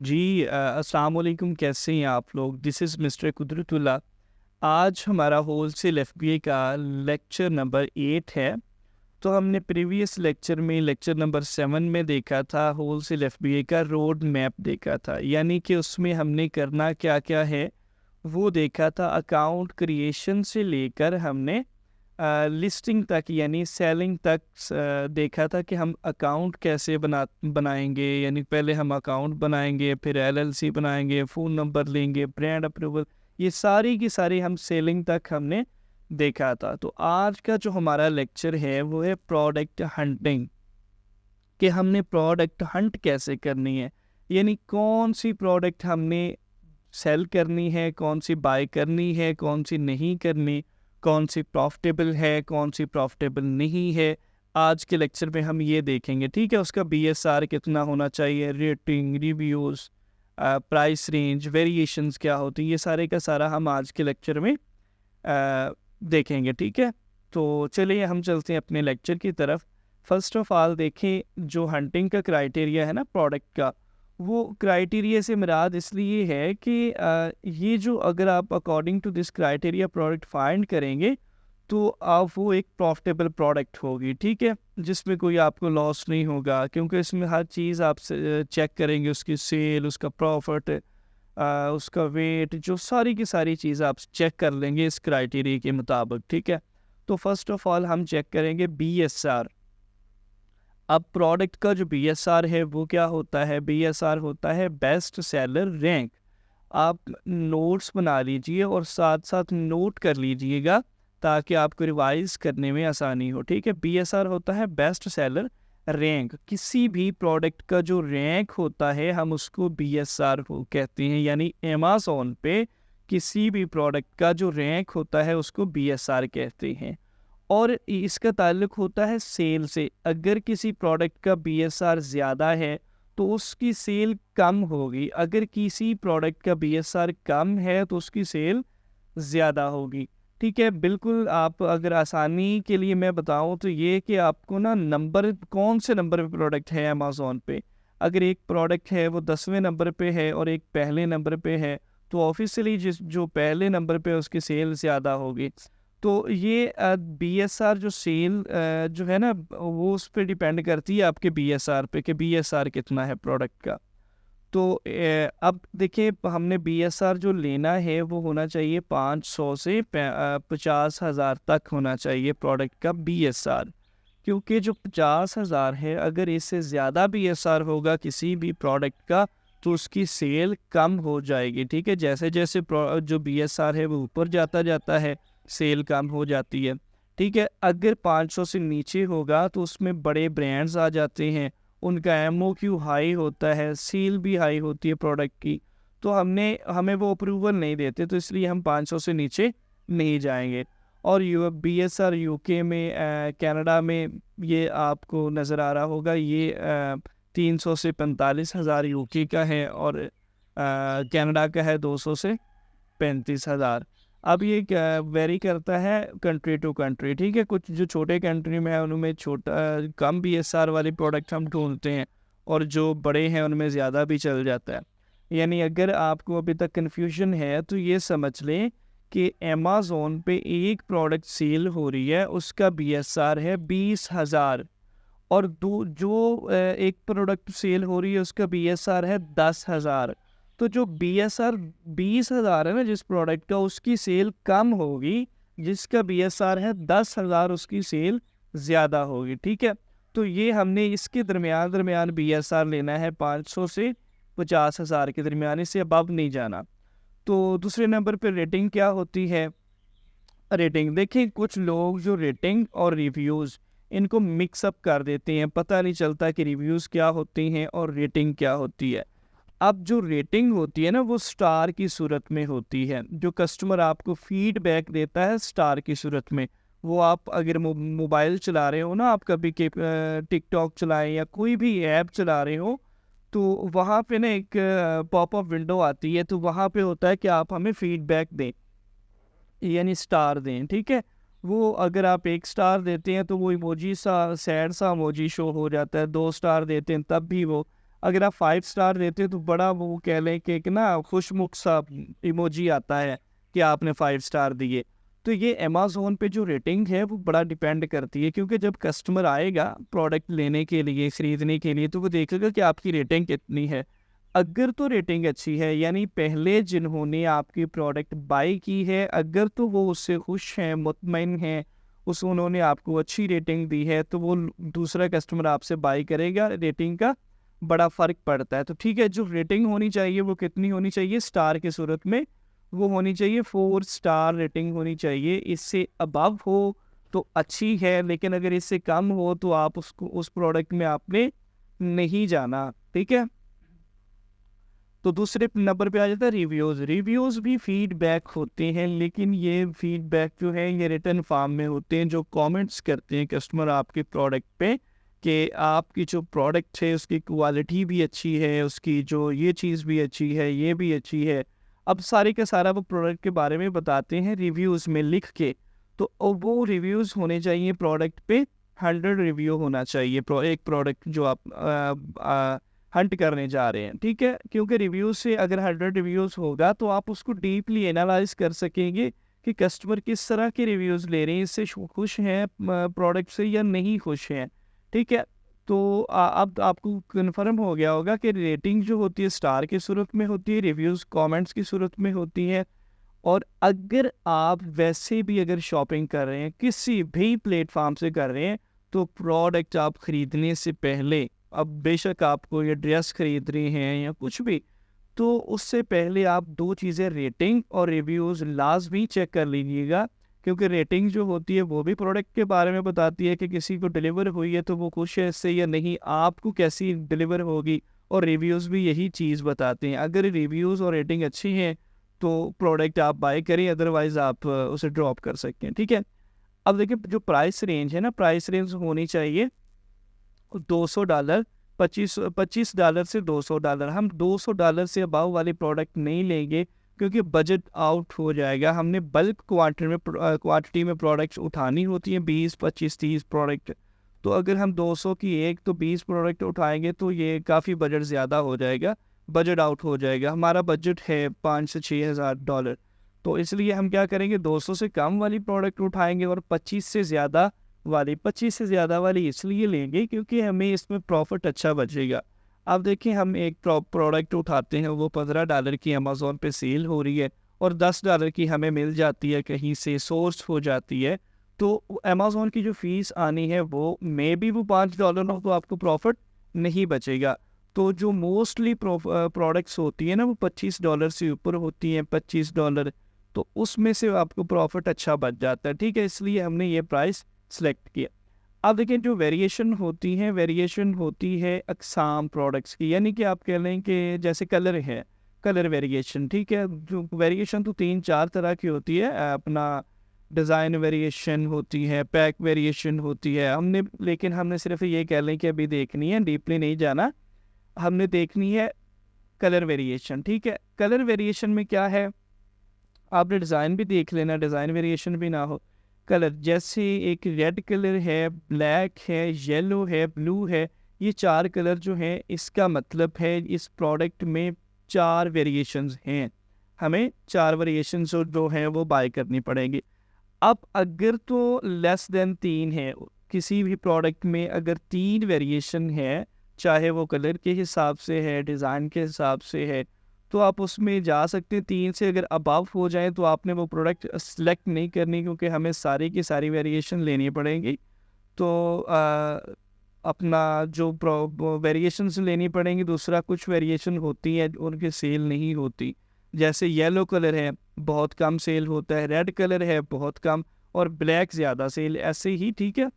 अस्सलाम वालेकुम, कैसे हैं आप लोग? This is mister Qudratullah. आज हमारा होलसेल एफबीए का लेक्चर नंबर 8 है। तो हमने प्रीवियस लेक्चर में लेक्चर नंबर 7 में देखा था, होलसेल एफबीए का रोड मैप देखा था, यानी कि उसमें हमने करना क्या क्या है वो देखा था। अकाउंट क्रिएशन से लेकर हमने लिस्टिंग तक यानी सेलिंग तक देखा था कि हम अकाउंट कैसे बनाएंगे। यानी पहले हम अकाउंट बनाएंगे, फिर एलएलसी बनाएंगे, फ़ोन नंबर लेंगे, ब्रांड अप्रूवल, ये सारी की सारी हम सेलिंग तक हमने देखा था। तो आज का जो हमारा लेक्चर है वो है प्रोडक्ट हंटिंग, कि हमने प्रोडक्ट हंट कैसे करनी है। यानी कौन सी प्रोडक्ट हमने सेल करनी है, कौन सी बाय करनी है, कौन सी नहीं करनी, कौन सी प्रॉफिटेबल है, कौन सी प्रॉफिटेबल नहीं है। आज के लेक्चर में हम ये देखेंगे, ठीक है। उसका बीएसआर कितना होना चाहिए, rating, reviews, price range, variations क्या होती है, ये सारे का सारा हम आज के लेक्चर में देखेंगे, ठीक है। तो चलिए हम चलते हैं अपने लेक्चर की तरफ। फर्स्ट ऑफ ऑल देखें, जो हंटिंग का क्राइटेरिया है ना प्रोडक्ट का, वो क्राइटेरिया से मुराद इसलिए है कि ये जो अगर आप according to this criteria product find करेंगे तो आप वो एक प्रॉफिटेबल प्रोडक्ट होगी, ठीक है, जिसमें कोई आपको लॉस नहीं होगा, क्योंकि इसमें हर चीज़ आप चेक करेंगे, उसकी सेल, उसका प्रॉफिट, उसका वेट, जो सारी की सारी चीज़ आप चेक कर लेंगे इस क्राइटेरिया के मुताबिक, ठीक है। तो फर्स्ट ऑफ ऑल हम चेक करेंगे बीएसआर। अब प्रोडक्ट का जो बीएसआर है वो क्या होता है? बीएसआर होता है बेस्ट सेलर रैंक। आप नोट्स बना लीजिए और साथ साथ नोट कर लीजिएगा ताकि आपको रिवाइज करने में आसानी हो, ठीक है। बीएसआर होता है बेस्ट सेलर रैंक। किसी भी प्रोडक्ट का जो रैंक होता है हम उसको बीएसआर कहते हैं। यानी अमेज़न पे किसी भी प्रोडक्ट का जो रैंक होता है उसको बीएसआर कहते हैं। और इसका ताल्लुक होता है सेल से। अगर किसी प्रोडक्ट का बीएसआर ज़्यादा है तो उसकी सेल कम होगी, अगर किसी प्रोडक्ट का बीएसआर कम है तो उसकी सेल ज़्यादा होगी, ठीक है। बिल्कुल, आप अगर आसानी के लिए मैं बताऊं तो ये कि आपको ना नंबर, कौन से नंबर पे प्रोडक्ट है अमेज़न पे। अगर एक प्रोडक्ट है वो 10वें नंबर पे है और एक पहले नंबर पे है, तो ऑफिशियली जिस जो पहले नंबर पे उसकी सेल ज़्यादा होगी। तो ये बीएसआर जो सेल जो है ना वो उस पे डिपेंड करती है आपके बीएसआर पे कि बीएसआर कितना है प्रोडक्ट का। तो अब देखिए, हमने बीएसआर जो लेना है वो होना चाहिए 500 से 50,000 तक होना चाहिए प्रोडक्ट का बीएसआर। क्योंकि जो 50,000 है, अगर इससे ज़्यादा बीएसआर होगा किसी भी प्रोडक्ट का तो उसकी सेल कम हो जाएगी, ठीक है। जैसे जैसे जो बीएसआर है वो ऊपर जाता जाता है, सेल कम हो जाती है, ठीक है। अगर 500 से नीचे होगा तो उसमें बड़े ब्रांड्स आ जाते हैं, उनका एमओक्यू हाई होता है, सेल भी हाई होती है प्रोडक्ट की, तो हमें वो अप्रूवल नहीं देते, तो इसलिए हम 500 से नीचे नहीं जाएंगे। और बीएसआर यूके में, कनाडा में ये आपको नज़र आ रहा होगा, ये 300 से 45,000 यूके का है और कनाडा का है 200 से 35,000। अब ये वेरी करता है कंट्री टू कंट्री, ठीक है। कुछ जो छोटे कंट्री में है उनमें छोटा कम बीएसआर वाले प्रोडक्ट हम ढूंढते हैं और जो बड़े हैं उनमें ज़्यादा भी चल जाता है। यानी अगर आपको अभी तक कन्फ्यूजन है तो ये समझ लें कि अमेज़न पे एक प्रोडक्ट सेल हो रही है, उसका बीएसआर है 20,000, और एक प्रोडक्ट सेल हो रही है उसका बीएसआर है 10,000। तो जो बीएसआर 20,000 है ना जिस प्रोडक्ट का, उसकी सेल कम होगी, जिसका बीएसआर है 10,000 उसकी सेल ज़्यादा होगी, ठीक है। तो ये हमने इसके दरमियान दरमियान बीएसआर लेना है 500 से 50,000 के दरमियान, इससे अब नहीं जाना। तो दूसरे नंबर पे रेटिंग क्या होती है? रेटिंग देखिए, कुछ लोग जो रेटिंग और रिव्यूज़ इनको मिक्सअप कर देते हैं, पता नहीं चलता कि रिव्यूज़ क्या होती हैं और रेटिंग क्या होती है। अब जो रेटिंग होती है ना वो स्टार की सूरत में होती है, जो कस्टमर आपको फीडबैक देता है स्टार की सूरत में। वो आप अगर मोबाइल चला रहे हो ना, आप कभी के टिकटॉक चलाएं या कोई भी ऐप चला रहे हो, तो वहाँ पे ना एक पॉपअप विंडो आती है, तो वहाँ पे होता है कि आप हमें फीडबैक दें, यानी स्टार दें, ठीक है। वो अगर आप 1 स्टार देते हैं तो वो इमोजी सा, सैड सा इमोजी शो हो जाता है, 2 स्टार देते हैं तब भी वो अगर आप 5 स्टार देते हैं तो बड़ा वो कह लें कि एक ना खुशमुख सा इमोजी आता है कि आपने 5 स्टार दिए। तो ये अमेज़न पे जो रेटिंग है वो बड़ा डिपेंड करती है, क्योंकि जब कस्टमर आएगा प्रोडक्ट लेने के लिए, ख़रीदने के लिए, तो वो देखेगा कि आपकी रेटिंग कितनी है। अगर तो रेटिंग अच्छी है, यानी पहले जिन्होंने आपकी प्रोडक्ट बाय की है, अगर तो वो उससे खुश हैं, मुतमईन हैं, उन्होंने आपको अच्छी रेटिंग दी है, तो वो दूसरा कस्टमर आपसे बाय करेगा। रेटिंग का बड़ा फ़र्क पड़ता है। तो ठीक है, जो रेटिंग होनी चाहिए वो कितनी होनी चाहिए स्टार की सूरत में? वो होनी चाहिए 4 स्टार रेटिंग होनी चाहिए। इससे अबव हो तो अच्छी है, लेकिन अगर इससे कम हो तो आप उस प्रोडक्ट में आपने नहीं जाना। ठीक है? तो दूसरे नंबर पे आ जाता है रिव्यूज़। रिव्यूज़ भी फीडबैक होते हैं, लेकिन ये फीडबैक जो है ये रिटन फॉर्म में होते हैं, जो कमेंट्स करते हैं कस्टमर आपके प्रोडक्ट पे कि आपकी जो प्रोडक्ट है उसकी क्वालिटी भी अच्छी है, उसकी जो ये चीज़ भी अच्छी है, ये भी अच्छी है। अब सारे का सारा वो प्रोडक्ट के बारे में बताते हैं रिव्यूज़ में लिख के। तो वो रिव्यूज़ होने चाहिए प्रोडक्ट पे, 100 रिव्यू होना चाहिए एक प्रोडक्ट जो आप हंट करने जा रहे हैं। ठीक है? क्योंकि रिव्यूज़ से अगर 100 रिव्यूज़ होगा तो आप उसको डीपली एनालाइज़ कर सकेंगे कि कस्टमर किस तरह के रिव्यूज़ ले रहे हैं, इससे खुश हैं प्रोडक्ट से या नहीं खुश हैं। ठीक है? तो अब आपको कन्फर्म हो गया होगा कि रेटिंग जो होती है स्टार की सूरत में होती है, रिव्यूज़ कमेंट्स की सूरत में होती है। और अगर आप वैसे भी अगर शॉपिंग कर रहे हैं, किसी भी प्लेटफ़ॉर्म से कर रहे हैं, तो प्रोडक्ट आप खरीदने से पहले, अब बेशक आप कोई ड्रेस खरीद रहे हैं या कुछ भी, तो उससे पहले आप 2 चीज़ें रेटिंग और रिव्यूज़ लाज़मी चेक कर लीजिएगा। क्योंकि रेटिंग जो होती है वो भी प्रोडक्ट के बारे में बताती है कि किसी को डिलीवर हुई है तो वो खुश है इससे या नहीं, आपको कैसी डिलीवर होगी, और रिव्यूज़ भी यही चीज़ बताते हैं। अगर रिव्यूज़ और रेटिंग अच्छी हैं तो प्रोडक्ट आप बाय करें, अदरवाइज़ आप उसे ड्रॉप कर सकते हैं। ठीक है? अब देखिए जो प्राइस रेंज है ना, प्राइस रेंज होनी चाहिए $200, 25 डॉलर से $200। हम $200 से अबव वाली प्रोडक्ट नहीं लेंगे, क्योंकि बजट आउट हो जाएगा। हमने बल्क क्वांटिटी में प्रोडक्ट्स उठानी होती हैं, 20, 25, 30 प्रोडक्ट। तो अगर हम 200 की एक तो 20 प्रोडक्ट उठाएंगे तो ये काफ़ी बजट ज़्यादा हो जाएगा, बजट आउट हो जाएगा। हमारा बजट है 5 से $6,000। तो इसलिए हम क्या करेंगे, 200 से कम वाली प्रोडक्ट उठाएंगे और 25 से ज़्यादा वाली इसलिए लेंगे क्योंकि हमें इसमें प्रॉफिट अच्छा बचेगा। अब देखिए, हम एक प्रोडक्ट उठाते हैं, वो $15 की अमेज़न पे सेल हो रही है और $10 की हमें मिल जाती है, कहीं से सोर्स हो जाती है। तो अमेज़न की जो फ़ीस आनी है वो मे बी वो $5 हो, तो आपको प्रॉफिट नहीं बचेगा। तो जो मोस्टली प्रोडक्ट्स होती है ना, वो $25 से ऊपर होती हैं, $25, तो उसमें से आपको प्रॉफिट अच्छा बच जाता है। ठीक है? इसलिए हमने ये प्राइस सेलेक्ट किया। अब देखिए, जो वेरिएशन होती है अक़साम प्रोडक्ट्स की, यानी कि आप कह लें कि जैसे कलर है, कलर वेरिएशन। ठीक है? जो वेरिएशन तो 3-4 तरह की होती है, अपना डिज़ाइन वेरिएशन होती है, पैक वेरिएशन होती है। लेकिन हमने सिर्फ ये कह लें कि अभी देखनी है, डीपली नहीं जाना। हमने देखनी है कलर वेरिएशन। ठीक है? कलर वेरिएशन में क्या है, आपने डिज़ाइन भी देख लेना, डिज़ाइन वेरिएशन भी ना हो। कलर जैसे एक रेड कलर है, ब्लैक है, येलो है, ब्लू है, ये 4 कलर जो हैं, इसका मतलब है इस प्रोडक्ट में 4 वेरिएशंस हैं। हमें 4 वेरिएशंस जो हैं वो बाय करनी पड़ेंगी। अब अगर तो लेस देन 3 है, किसी भी प्रोडक्ट में अगर 3 वेरिएशन है, चाहे वो कलर के हिसाब से है, डिज़ाइन के हिसाब से है, तो आप उसमें जा सकते हैं। 3 से अगर अबव हो जाए तो आपने वो प्रोडक्ट सेलेक्ट नहीं करनी, क्योंकि हमें सारी की सारी वेरिएशन लेनी पड़ेंगी। तो अपना जो वेरिएशंस लेनी पड़ेंगी। दूसरा, कुछ वेरिएशन होती है उनकी सेल नहीं होती, जैसे येलो कलर है बहुत कम सेल होता है, रेड कलर है बहुत कम, और ब्लैक ज़्यादा सेल, ऐसे ही। ठीक है?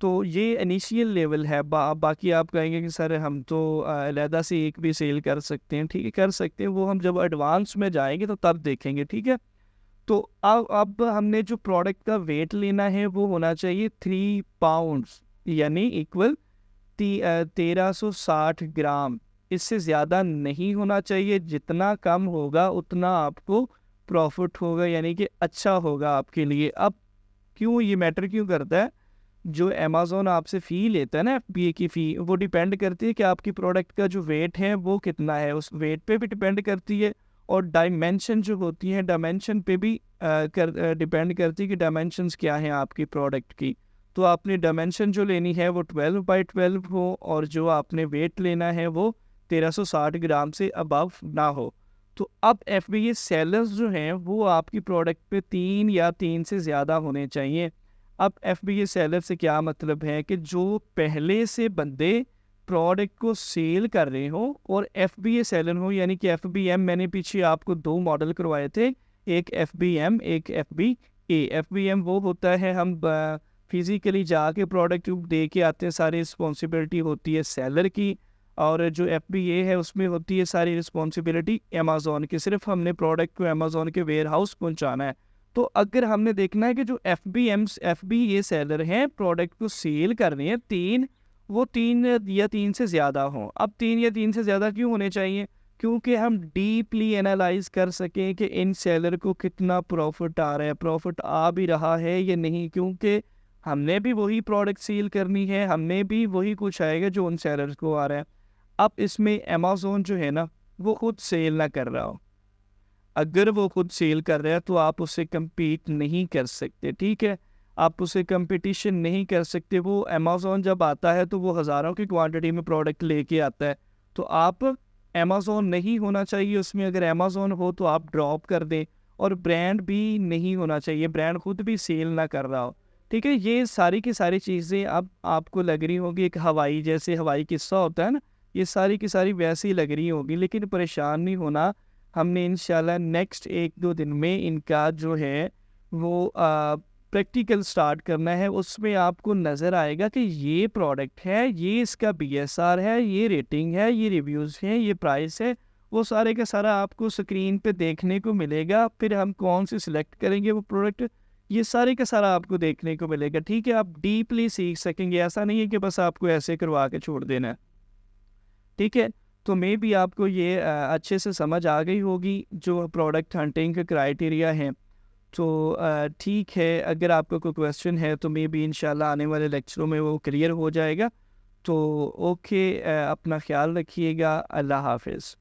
तो ये इनिशियल लेवल है। बाकी आप कहेंगे कि सर हम तो अलहदा से एक भी सेल कर सकते हैं। ठीक है, कर सकते हैं, वो हम जब एडवांस में जाएंगे तो तब देखेंगे। ठीक है? तो अब हमने जो प्रोडक्ट का वेट लेना है वो होना चाहिए 3 पाउंड्स, यानी इक्वल 1360 ग्राम। इससे ज़्यादा नहीं होना चाहिए। जितना कम होगा उतना आपको प्रॉफिट होगा, यानी कि अच्छा होगा आपके लिए। अब क्यों ये मैटर क्यों करता है? जो अमेज़न आपसे फ़ी लेता है ना एफबीए की फ़ी, वो डिपेंड करती है कि आपकी प्रोडक्ट का जो वेट है वो कितना है, उस वेट पे भी डिपेंड करती है। और डायमेंशन जो होती है डायमेंशन पे भी डिपेंड करती है कि डायमेंशंस क्या हैं आपकी प्रोडक्ट की। तो आपने डायमेंशन जो लेनी है वो 12x12 हो, और जो आपने वेट लेना है वो 1360 ग्राम से अबव ना हो। तो अब एफबीए सेलर्स जो हैं वो आपकी प्रोडक्ट पे 3 या 3 से ज़्यादा होने चाहिए। अब एफबीए सेलर से क्या मतलब है कि जो पहले से बंदे प्रोडक्ट को सेल कर रहे हो और एफबीए सेलर हो, यानी कि एफबीएम मैंने पीछे आपको 2 मॉडल करवाए थे, एक एफबीएम एक एफबीए। एफबीएम वो होता है हम फिजिकली जाके प्रोडक्ट दे के आते हैं, सारी रिस्पॉन्सिबिलिटी होती है सेलर की। और जो एफबीए है उसमें होती है सारी रिस्पॉन्सिबिलिटी अमेज़न की, सिर्फ हमने प्रोडक्ट को अमेज़न के वेयर हाउस पहुँचाना है। तो अगर हमने देखना है कि जो एफबीए सेलर हैं प्रोडक्ट को सेल कर रहे हैं, 3 या 3 से ज़्यादा हों। अब 3 या 3 से ज़्यादा क्यों होने चाहिए? क्योंकि हम डीपली एनालाइज कर सकें कि इन सेलर को कितना प्रॉफिट आ रहा है, प्रॉफिट आ भी रहा है या नहीं, क्योंकि हमने भी वही प्रोडक्ट सेल करनी है, हमने भी वही कुछ आएगा जो उन सेलर्स को आ रहा है। अब इसमें अमेज़न जो है ना वो खुद सेल ना कर रहा हो, अगर वो खुद सेल कर रहा है तो आप उससे कम्पीट नहीं कर सकते, ठीक है? आप उससे कंपटीशन नहीं कर सकते। वो अमेज़न जब आता है तो वो हज़ारों की क्वांटिटी में प्रोडक्ट लेके आता है, तो आप अमेज़न नहीं होना चाहिए उसमें। अगर अमेज़न हो तो आप ड्रॉप कर दें, और ब्रांड भी नहीं होना चाहिए, ब्रांड खुद भी सेल ना कर रहा हो, ठीक है? ये सारी की सारी चीज़ें अब आपको लग रही होंगी एक हवाई, जैसे हवाई किस्सा होता है ना, ये सारी की सारी वैसी लग रही होगी, लेकिन परेशान नहीं होना। हमने इंशाल्लाह नेक्स्ट 1-2 दिन में इनका जो है वो प्रैक्टिकल स्टार्ट करना है। उसमें आपको नज़र आएगा कि ये प्रोडक्ट है, ये इसका बीएसआर है, ये रेटिंग है, ये रिव्यूज़ हैं, ये प्राइस है, वो सारे का सारा आपको स्क्रीन पे देखने को मिलेगा। फिर हम कौन सी सिलेक्ट करेंगे वो प्रोडक्ट, ये सारे का सारा आपको देखने को मिलेगा, ठीक है? आप डीपली सीख सकेंगे, ऐसा नहीं है कि बस आपको ऐसे करवा के छोड़ देना है, ठीक है? तो मे बी आपको ये अच्छे से समझ आ गई होगी जो प्रोडक्ट हंटिंग के क्राइटेरिया हैं। तो ठीक है, अगर आपका कोई क्वेश्चन है तो मे बी इंशाल्लाह आने वाले लेक्चरों में वो क्लियर हो जाएगा। तो ओके, अपना ख्याल रखिएगा। अल्लाह हाफ़िज़।